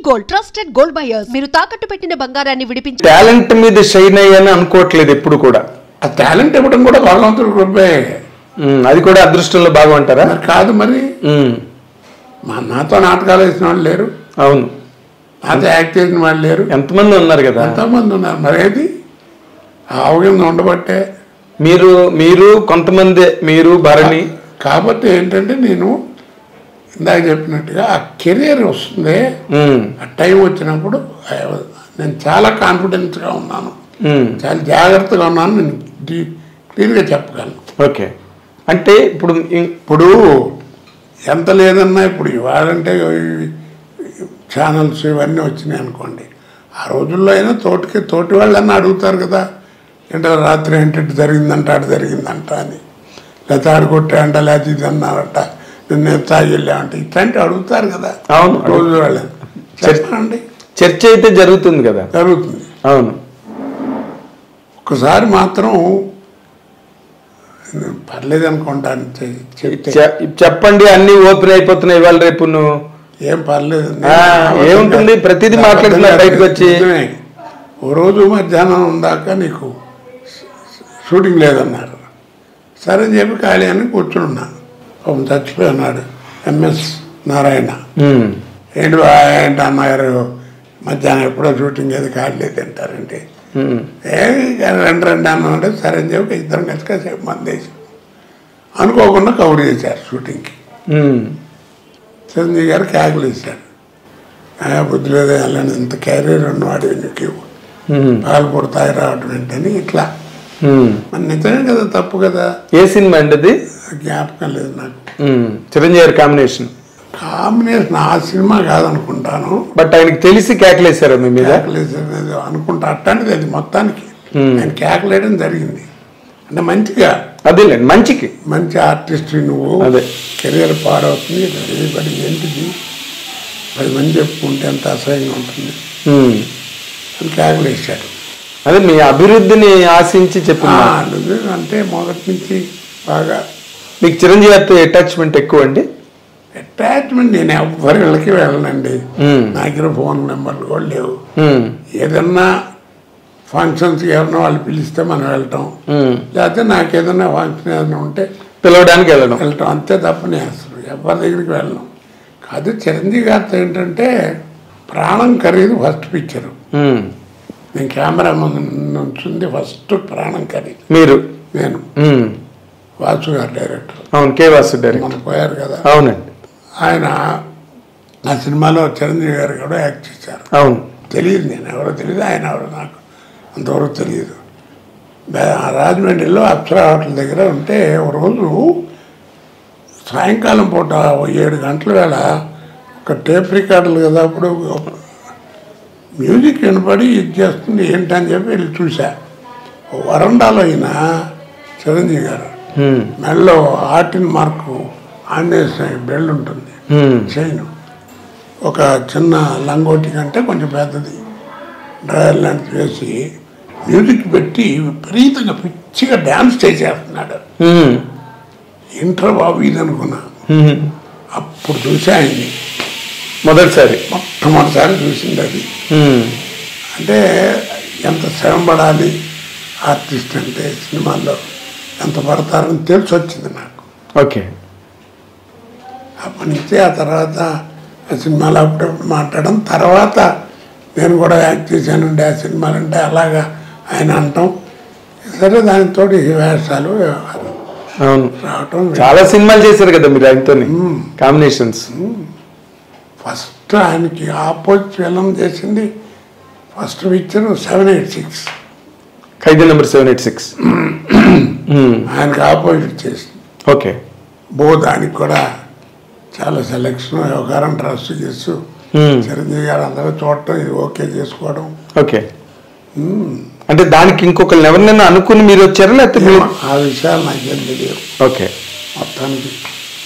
Gold trusted gold buyers. మీరు తాకట్టు పెట్టిన బంగారాన్ని విడిపించి టాలెంట్ మీద షైన్ అయ్యాని అనుకోవట్లేదు ఎప్పుడు కూడా. ఆ టాలెంట్ ఇవ్వడం కూడా భగవంతుడు కృపే. అది కూడా అదృష్టంలో భాగం అంటారా? కాదు మరి. నాతో నాటకాలు వేసిన వాళ్ళు లేరు. అవును, నాతో యాక్ట్ చేసిన వాళ్ళు లేరు. ఎంతమంది ఉన్నారు కదా, ఎంతమంది ఉన్నారు. మరేది అవగాహన ఉండబట్టే మీరు కొంతమంది, మీరు భరణి. కాబట్టి ఏంటంటే నేను ఇందాక చెప్పినట్టుగా ఆ కెరీర్ వస్తుంది. ఆ టైం వచ్చినప్పుడు నేను చాలా కాన్ఫిడెన్స్గా ఉన్నాను, చాలా జాగ్రత్తగా ఉన్నాను. నేను క్లియర్గా చెప్పగలను. ఓకే, అంటే ఇప్పుడు ఎంత లేదన్నా ఇప్పుడు ఇవాళంటే ఛానల్స్ ఇవన్నీ వచ్చినాయి అనుకోండి. ఆ రోజుల్లో అయినా తోటి వాళ్ళన్నా అడుగుతారు కదా, అంటే రాత్రి ఏంటంటే జరిగిందంట, అటు జరిగిందంట అని, లేకపోతే ఆడు కొట్టాయంట, లేకపోతే ఇది అన్నారట, నేను తాగి వెళ్ళామంటే ఇట్లాంటివి అడుగుతారు కదా. అవును, రోజు వాళ్ళని చెప్పండి. చర్చ అయితే జరుగుతుంది కదా. జరుగుతుంది. అవును. ఒకసారి మాత్రం పర్లేదు అనుకుంటాను, చెప్పండి, అన్ని ఓపెన్ అయిపోతున్నాయి ఇవాళ రేపు. ఏం పర్లేదు, ఏముంటుంది, ప్రతిదీ మాట్లాడుతున్నారు బయటకు వచ్చి. ఓ రోజు మధ్యాహ్నం దాకా నీకు షూటింగ్ లేదన్నారు. సరే అని చెప్పి ఖాళీ అని కూర్చున్నా. చచ్చిపోయినాడు ఎంఎస్ నారాయణ. ఏంటి అన్నగారు మధ్యాహ్నం ఎప్పుడో షూటింగ్ ఏది ఖాళీ లేదు అంటారంటే, రెండు అన్నామంటే సరే అని చెప్పి ఇద్దరం కలిసి మందేసి అనుకోకుండా కవర్ చేశారు షూటింగ్కి. చిరంజీవి గారు క్యాకులు ఇచ్చారు. బుద్ధి లేదు వెళ్ళండి, ఇంత క్యారియర్ ఉన్నవాడు నీకు పాలు పొడతాయి రావడం ఏంటని ఇట్లా. మరి నిజమే కదా, తప్పు కదా. ఏ సినిమా అండి అది? జ్ఞాపకం లేదు నాకు. చిరంజీవి గారి కాంబినేషన్ ఆ సినిమా కాదనుకుంటాను. బట్ ఆయనకి తెలిసి కేకలేసారా మీ మీద? కేకలేసారు అనుకుంటా. అట్లాంటిది అది మొత్తానికి ఆయన కేకలేయడం జరిగింది. అంటే మంచిగా, అదేలేండి, మంచి ఆర్టిస్ట్ నువ్వు, కెరీర్ పాడవుతుంది, బడి ఏంటిది 10 మంది చెప్పుకుంటే ఎంత అసహ్యంగా ఉంటుంది అని కేకలేశాడు. అదే మీ అభివృద్ధిని ఆశించి చెప్పిన అంటే మొదటి నుంచి బాగా. మీకు చిరంజీవి గారితో అటాచ్మెంట్ ఎక్కువ అండి? అటాచ్మెంట్ నేను ఎవరి ఇళ్ళకి వెళ్ళనండి. నా దగ్గర ఫోన్ నెంబర్లు కూడా లేవు. ఏదన్నా ఫంక్షన్స్ ఎవరన్నా వాళ్ళు పిలిస్తే మనం వెళ్ళటం, లేకపోతే నాకు ఏదన్నా ఫంక్షన్ ఏదైనా ఉంటే పిలవడానికి వెళ్ళటం అంతే తప్ప నేను అసలు ఎవరి దగ్గరికి వెళ్ళను. కాదు, చిరంజీవి గారితో ఏంటంటే ప్రాణం ఖరీదు ఫస్ట్ పిక్చరు. నేను కెమెరా ముందు నుంచింది ఫస్ట్ ప్రాణం ఖరీదు. నేను వాసు గారు డైరెక్టర్. అవును, కే వాసు డైరెక్టర్. మనం పోయారు కదా. అవునండి. ఆయన ఆ సినిమాలో చిరంజీవి గారు కూడా యాక్ట్ చేశారు. అవును, తెలియదు, నేను ఎవరో తెలియదు, ఆయన ఎవరో నాకు అంతవరకు తెలియదు. రాజమండ్రిలో అప్సరా హోటల్ దగ్గర ఉంటే ఒక రోజు సాయంకాలం పూట 7 గంటల వేళ ఒక టేప్ రికార్డులు కదా, అప్పుడు మ్యూజిక్ వినపడి ఇది చేస్తుంది ఏంటని చెప్పి వెళ్ళి చూసా. వరండాలో అయినా చిరంజీవి గారు మెడలో ఆర్టిన్ మార్కు ఆంజనేయ బెల్ట్ ఉంటుంది, చైన్, ఒక చిన్న లంగోటి కంటే కొంచెం పెద్దది డ్రైవర్ లాంటిది వేసి మ్యూజిక్ పెట్టి విపరీతంగా పిచ్చిగా డ్యాన్స్ చేసేస్తున్నాడు. ఇంటర్ బాబు ఇది అనుకున్నా. అప్పుడు చూసా ఆయన్ని మొట్టమొదటిసారి చూసింది అది. అంటే ఎంత శ్రమ పడాలి ఆర్టిస్ట్ అంటే, సినిమాల్లో ఎంత పడతారని తెలిసి వచ్చింది నాకు. ఓకే, అప్పటి నుంచి ఆ తర్వాత సినిమాలు అప్పుడప్పుడు మాట్లాడడం, తర్వాత నేను కూడా యాక్ట్ చేశానండి ఆ సినిమాలు అంటే అలాగా ఆయన అంటాం. సరే, దానితో వేషాలు రావటం. చాలా సినిమాలు చేశారు కదా మీరు ఆయనతో కాంబినేషన్స్. ఫస్ట్ ఆయనకి ఆపోజిట్ ఫిల్మ్ చేసింది ఫస్ట్ పిక్చర్ 786, ఖైదీ నెంబర్ 786 ఆయనకి ఆపోజిట్ చేసింది. ఓకే, దానికి కూడా చాలా సెలెక్షన్, వ్యవహారం, ట్రస్ట్ చేస్తూ చిరంజీవి గారు అందరూ చూడటం, ఇది ఓకే చేసుకోవడం. ఓకే, అంటే దానికి ఇంకొకరిని ఎవరినైనా అనుకుని మీరు వచ్చారా లేకపోతే? ఆ విషయాలు నాకేం తెలియదు ఓకే, మొత్తానికి.